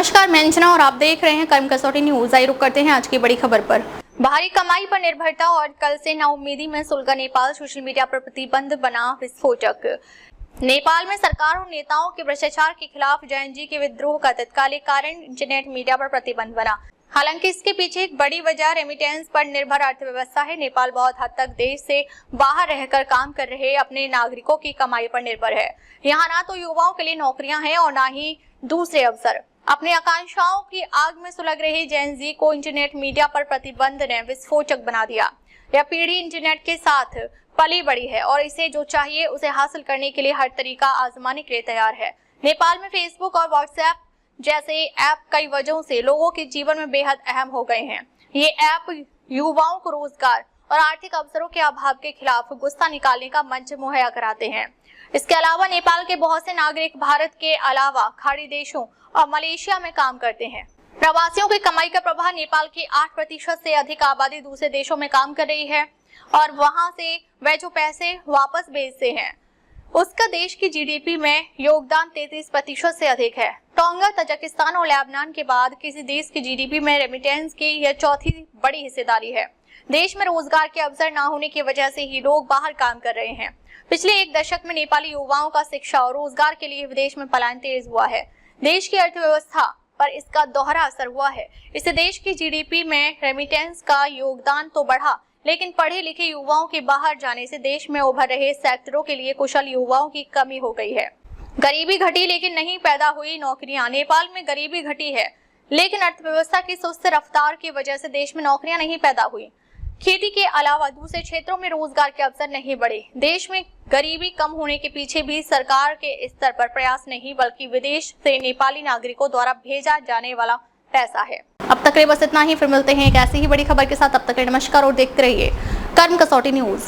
नमस्कार, मैं अंजना और आप देख रहे हैं कर्म कसौटी न्यूज। आइए रुक करते हैं आज की बड़ी खबर पर। भारी कमाई पर निर्भरता और कल से नाउम्मीदी में सुलगा नेपाल, सोशल मीडिया पर प्रतिबंध बना विस्फोटक। नेपाल में सरकार और नेताओं के भ्रष्टाचार के खिलाफ जैनजी के विद्रोह का तत्कालिक कारण इंटरनेट मीडिया पर प्रतिबंध बना। हालांकि इसके पीछे एक बड़ी वजह रेमिटेंस पर निर्भर अर्थव्यवस्था है। नेपाल बहुत हद तक देश से बाहर रहकर काम कर रहे अपने नागरिकों की कमाई पर निर्भर है। यहाँ ना तो युवाओं के लिए नौकरियां हैं और ना ही दूसरे अवसर। अपनी आकांक्षाओं की आग में सुलग रहे जेन-ज़ी को इंटरनेट मीडिया पर प्रतिबंध ने विस्फोटक बना दिया। यह पीढ़ी इंटरनेट के साथ पली बड़ी है और इसे जो चाहिए उसे हासिल करने के लिए हर तरीका आजमाने के लिए तैयार है। नेपाल में फेसबुक और व्हाट्सएप जैसे ऐप कई वजहों से लोगों के जीवन में बेहद अहम हो गए हैं। ये ऐप युवाओं को रोजगार और आर्थिक अवसरों के अभाव के खिलाफ गुस्सा निकालने का मंच मुहैया कराते हैं। इसके अलावा नेपाल के बहुत से नागरिक भारत के अलावा खाड़ी देशों और मलेशिया में काम करते हैं। प्रवासियों की कमाई का प्रवाह नेपाल की 8% से अधिक आबादी दूसरे देशों में काम कर रही है और वहां से वे जो पैसे वापस भेजते हैं उसका देश की जीडीपी में योगदान 33% से अधिक है। टोंगा, तजाकिस्तान और लेबनान के बाद किसी देश की जीडीपी में रेमिटेंस की यह चौथी बड़ी हिस्सेदारी है। देश में रोजगार के अवसर न होने की वजह से ही लोग बाहर काम कर रहे हैं। पिछले एक दशक में नेपाली युवाओं का शिक्षा और रोजगार के लिए विदेश में पलायन तेज हुआ है। देश की अर्थव्यवस्था पर इसका दोहरा असर हुआ है। इससे देश की जीडीपी में रेमिटेंस का योगदान तो बढ़ा, लेकिन पढ़े लिखे युवाओं के बाहर जाने से देश में उभर रहे सेक्टरों के लिए कुशल युवाओं की कमी हो गई है। गरीबी घटी लेकिन नहीं पैदा हुई नौकरियां। नेपाल में गरीबी घटी है लेकिन अर्थव्यवस्था की सुस्त रफ्तार की वजह से देश में नौकरियां नहीं पैदा हुई। खेती के अलावा दूसरे क्षेत्रों में रोजगार के अवसर नहीं बढ़े। देश में गरीबी कम होने के पीछे भी सरकार के स्तर पर प्रयास नहीं बल्कि विदेश से नेपाली नागरिकों द्वारा भेजा जाने वाला पैसा है। अब तक बस इतना ही, फिर मिलते हैं एक ऐसी ही बड़ी खबर के साथ। अब तक नमस्कार और देखते रहिए कर्म कसौटी न्यूज।